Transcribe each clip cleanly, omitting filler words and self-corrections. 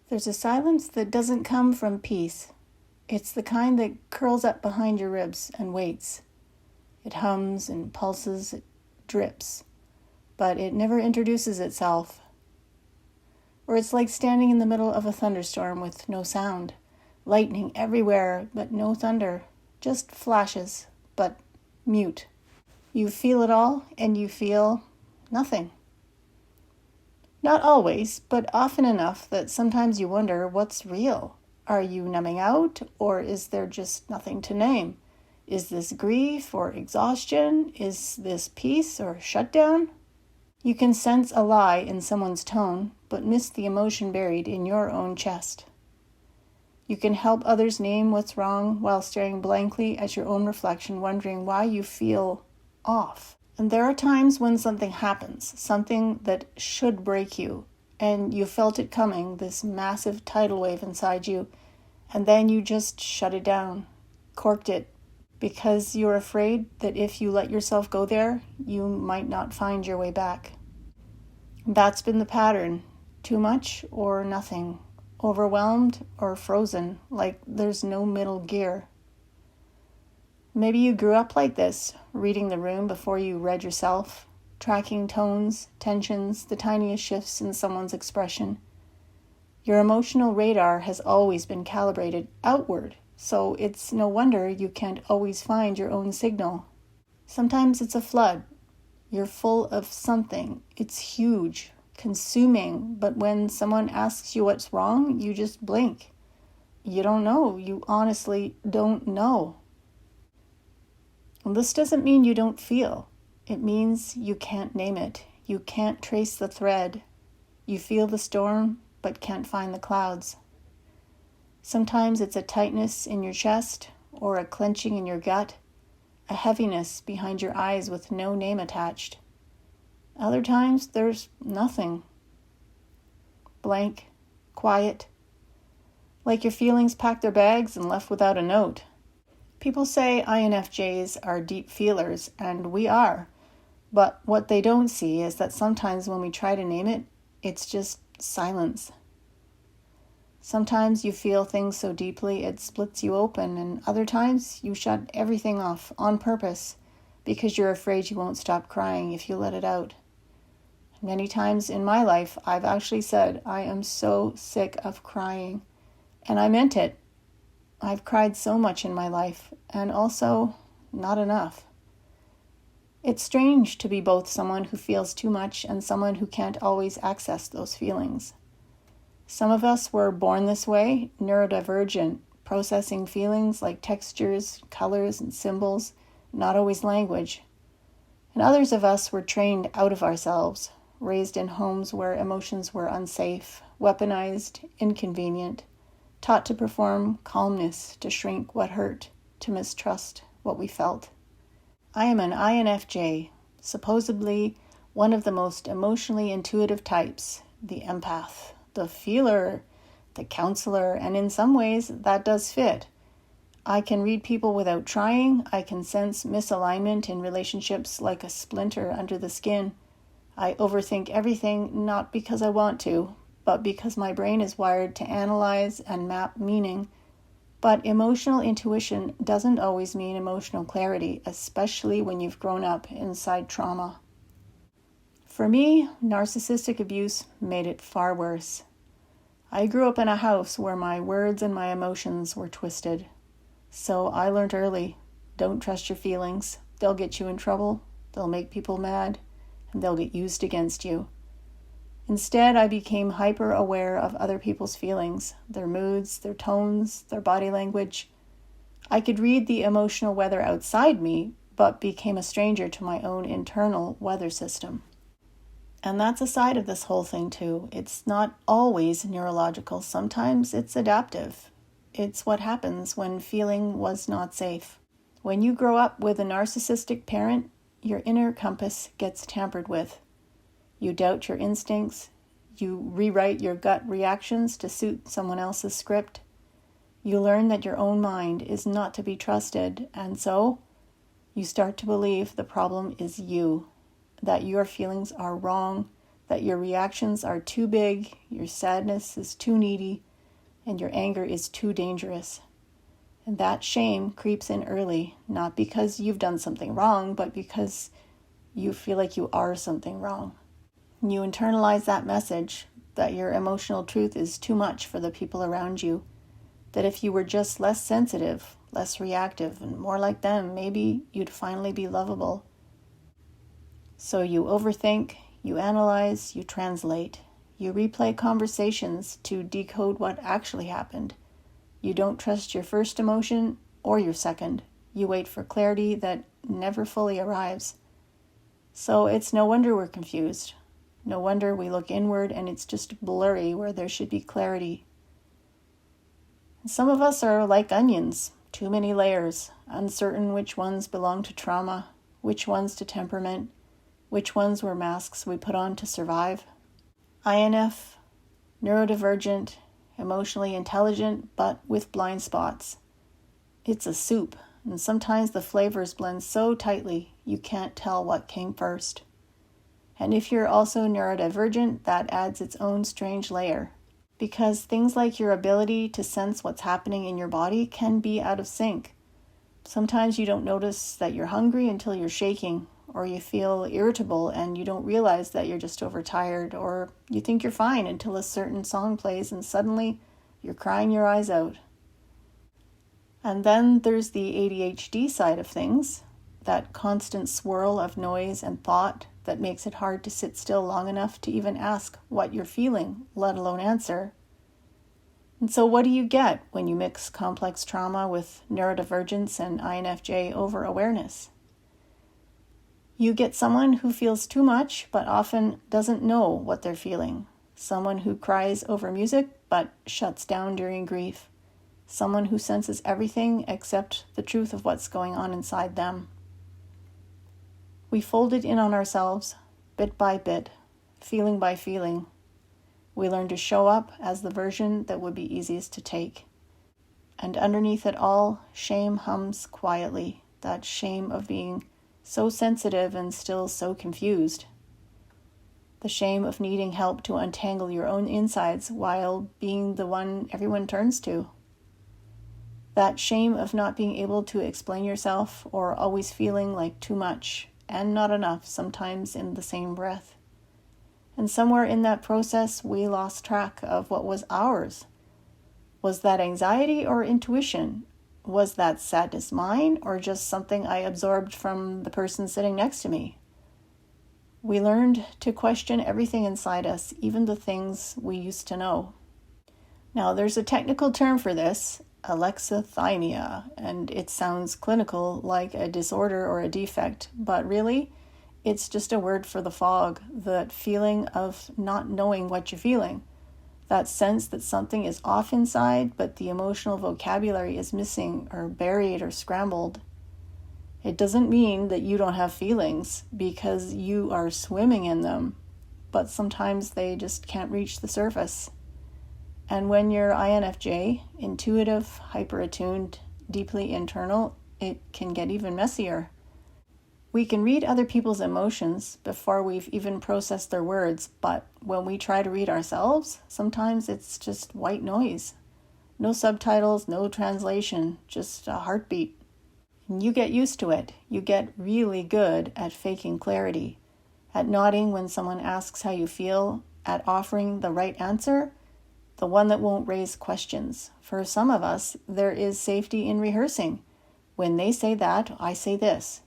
There's a silence that doesn't come from peace. It's the kind that curls up behind your ribs and waits. It hums and pulses, it drips, but it never introduces itself. Or it's like standing in the middle of a thunderstorm with no sound, lightning everywhere, but no thunder, just flashes, but mute. You feel it all, and you feel nothing. Not always, but often enough that sometimes you wonder what's real. Are you numbing out, or is there just nothing to name? Is this grief or exhaustion? Is this peace or shutdown? You can sense a lie in someone's tone, but miss the emotion buried in your own chest. You can help others name what's wrong while staring blankly at your own reflection, wondering why you feel off. And there are times when something happens, something that should break you, and you felt it coming, this massive tidal wave inside you, and then you just shut it down, corked it, because you're afraid that if you let yourself go there, you might not find your way back. That's been the pattern. Too much or nothing. Overwhelmed or frozen, like there's no middle gear. Maybe you grew up like this, reading the room before you read yourself, tracking tones, tensions, the tiniest shifts in someone's expression. Your emotional radar has always been calibrated outward, so it's no wonder you can't always find your own signal. Sometimes it's a flood. You're full of something. It's huge, consuming, but when someone asks you what's wrong, you just blink. You don't know. You honestly don't know. And this doesn't mean you don't feel. It means you can't name it. You can't trace the thread. You feel the storm, but can't find the clouds. Sometimes it's a tightness in your chest or a clenching in your gut, a heaviness behind your eyes with no name attached. Other times there's nothing. Blank, quiet, like your feelings packed their bags and left without a note. People say INFJs are deep feelers, and we are. But what they don't see is that sometimes when we try to name it, it's just silence. Sometimes you feel things so deeply it splits you open, and other times you shut everything off on purpose because you're afraid you won't stop crying if you let it out. Many times in my life, I've actually said, I am so sick of crying, and I meant it. I've cried so much in my life, and also not enough. It's strange to be both someone who feels too much and someone who can't always access those feelings. Some of us were born this way, neurodivergent, processing feelings like textures, colors, and symbols, not always language. And others of us were trained out of ourselves, raised in homes where emotions were unsafe, weaponized, inconvenient, taught to perform calmness, to shrink what hurt, to mistrust what we felt. I am an INFJ, supposedly one of the most emotionally intuitive types, the empath, the feeler, the counselor, and in some ways that does fit. I can read people without trying. I can sense misalignment in relationships like a splinter under the skin. I overthink everything, not because I want to, but because my brain is wired to analyze and map meaning. But emotional intuition doesn't always mean emotional clarity, especially when you've grown up inside trauma. For me, narcissistic abuse made it far worse. I grew up in a house where my words and my emotions were twisted. So I learned early, don't trust your feelings. They'll get you in trouble, they'll make people mad, and they'll get used against you. Instead, I became hyper-aware of other people's feelings, their moods, their tones, their body language. I could read the emotional weather outside me, but became a stranger to my own internal weather system. And that's a side of this whole thing too. It's not always neurological. Sometimes it's adaptive. It's what happens when feeling was not safe. When you grow up with a narcissistic parent, your inner compass gets tampered with. You doubt your instincts. You rewrite your gut reactions to suit someone else's script. You learn that your own mind is not to be trusted, and so you start to believe the problem is you, that your feelings are wrong, that your reactions are too big, your sadness is too needy, and your anger is too dangerous. And that shame creeps in early, not because you've done something wrong, but because you feel like you are something wrong. You internalize that message that your emotional truth is too much for the people around you, that if you were just less sensitive, less reactive, and more like them, maybe you'd finally be lovable. So you overthink, you analyze, you translate, you replay conversations to decode what actually happened. You don't trust your first emotion or your second. You wait for clarity that never fully arrives. So it's no wonder we're confused. No wonder we look inward and it's just blurry where there should be clarity. Some of us are like onions, too many layers, uncertain which ones belong to trauma, which ones to temperament, which ones were masks we put on to survive. INF, neurodivergent, emotionally intelligent, but with blind spots. It's a soup, and sometimes the flavors blend so tightly you can't tell what came first. And if you're also neurodivergent, that adds its own strange layer, because things like your ability to sense what's happening in your body can be out of sync. Sometimes you don't notice that you're hungry until you're shaking, or you feel irritable and you don't realize that you're just overtired, or you think you're fine until a certain song plays and suddenly you're crying your eyes out. And then there's the ADHD side of things, that constant swirl of noise and thought that makes it hard to sit still long enough to even ask what you're feeling, let alone answer. And so what do you get when you mix complex trauma with neurodivergence and INFJ over-awareness? You get someone who feels too much but often doesn't know what they're feeling. Someone who cries over music but shuts down during grief. Someone who senses everything except the truth of what's going on inside them. We fold it in on ourselves, bit by bit, feeling by feeling. We learn to show up as the version that would be easiest to take. And underneath it all, shame hums quietly, that shame of being so sensitive and still so confused. The shame of needing help to untangle your own insides while being the one everyone turns to. That shame of not being able to explain yourself or always feeling like too much and not enough, sometimes in the same breath. And somewhere in that process, we lost track of what was ours. Was that anxiety or intuition? Was that sadness mine or just something I absorbed from the person sitting next to me? We learned to question everything inside us, even the things we used to know. Now, there's a technical term for this, Alexithymia, and it sounds clinical like a disorder or a defect, but really, it's just a word for the fog, that feeling of not knowing what you're feeling. That sense that something is off inside, but the emotional vocabulary is missing or buried or scrambled. It doesn't mean that you don't have feelings, because you are swimming in them, but sometimes they just can't reach the surface. And when you're INFJ, intuitive, hyper-attuned, deeply internal, it can get even messier. We can read other people's emotions before we've even processed their words, but when we try to read ourselves, sometimes it's just white noise. No subtitles, no translation, just a heartbeat. And you get used to it. You get really good at faking clarity, at nodding when someone asks how you feel, at offering the right answer, the one that won't raise questions. For some of us, there is safety in rehearsing. When they say that, I say this.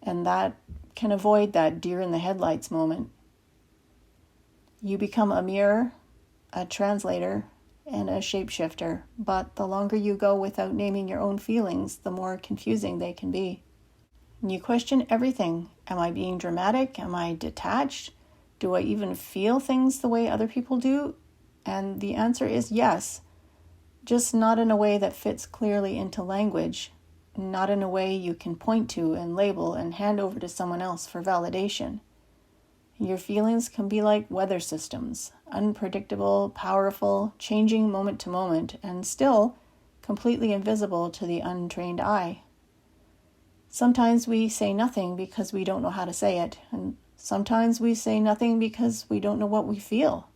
And that can avoid that deer in the headlights moment. You become a mirror, a translator, and a shapeshifter, but the longer you go without naming your own feelings, the more confusing they can be. And you question everything. Am I being dramatic? Am I detached? Do I even feel things the way other people do? And the answer is yes, just not in a way that fits clearly into language. Not in a way you can point to and label and hand over to someone else for validation. Your feelings can be like weather systems, unpredictable, powerful, changing moment to moment, and still completely invisible to the untrained eye. Sometimes we say nothing because we don't know how to say it, and Sometimes we say nothing because we don't know what we feel.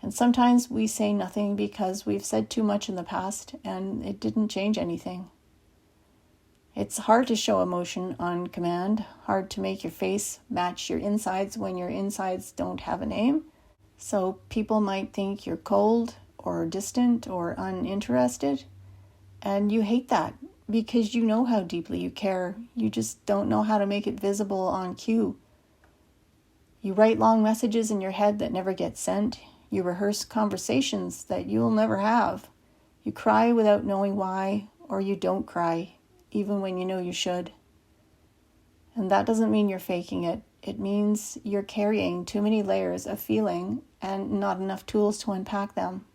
And sometimes we say nothing because we've said too much in the past and it didn't change anything. It's hard to show emotion on command, hard to make your face match your insides when your insides don't have a name. So people might think you're cold or distant or uninterested. And you hate that because you know how deeply you care. You just don't know how to make it visible on cue. You write long messages in your head that never get sent. You rehearse conversations that you'll never have. You cry without knowing why, or you don't cry, even when you know you should. And that doesn't mean you're faking it. It means you're carrying too many layers of feeling and not enough tools to unpack them.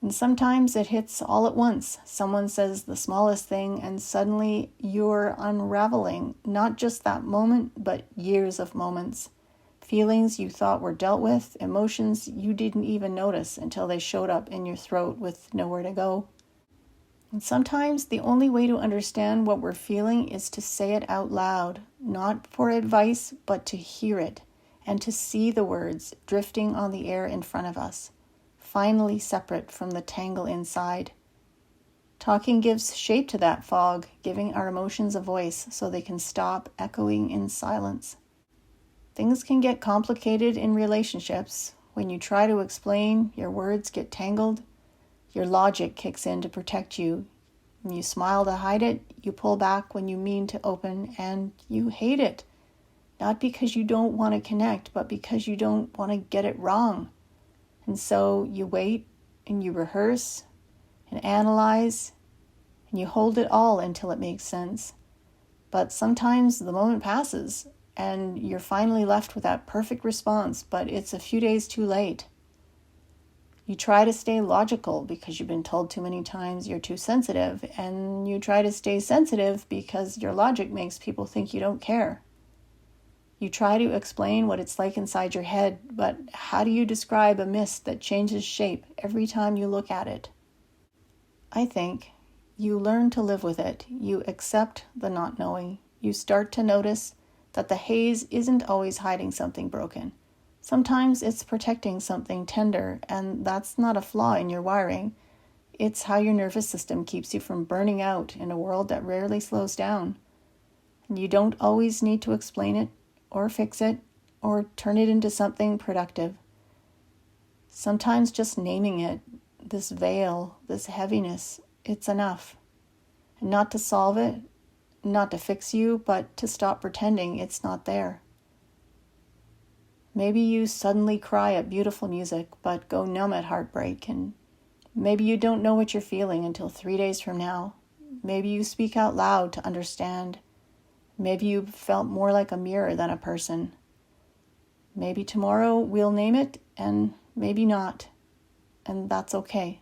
And sometimes it hits all at once. Someone says the smallest thing and suddenly you're unraveling not just that moment, but years of moments. Feelings you thought were dealt with, emotions you didn't even notice until they showed up in your throat with nowhere to go. And sometimes the only way to understand what we're feeling is to say it out loud, not for advice, but to hear it and to see the words drifting on the air in front of us, finally separate from the tangle inside. Talking gives shape to that fog, giving our emotions a voice so they can stop echoing in silence. Things can get complicated in relationships. When you try to explain, your words get tangled. Your logic kicks in to protect you. You smile to hide it, you pull back when you mean to open, and you hate it. Not because you don't want to connect, but because you don't want to get it wrong. And so you wait, and you rehearse, and analyze, and you hold it all until it makes sense. But sometimes the moment passes, and you're finally left with that perfect response, but it's a few days too late. You try to stay logical because you've been told too many times you're too sensitive, and you try to stay sensitive because your logic makes people think you don't care. You try to explain what it's like inside your head, but how do you describe a mist that changes shape every time you look at it? I think you learn to live with it. You accept the not knowing. You start to notice that the haze isn't always hiding something broken. Sometimes it's protecting something tender, and that's not a flaw in your wiring. It's how your nervous system keeps you from burning out in a world that rarely slows down. And you don't always need to explain it, or fix it, or turn it into something productive. Sometimes just naming it, this veil, this heaviness, it's enough. And not to solve it, not to fix you, but to stop pretending it's not there. Maybe you suddenly cry at beautiful music, but go numb at heartbreak, and maybe you don't know what you're feeling until 3 days from now. Maybe you speak out loud to understand. Maybe you felt more like a mirror than a person. Maybe tomorrow we'll name it, and maybe not, and that's okay.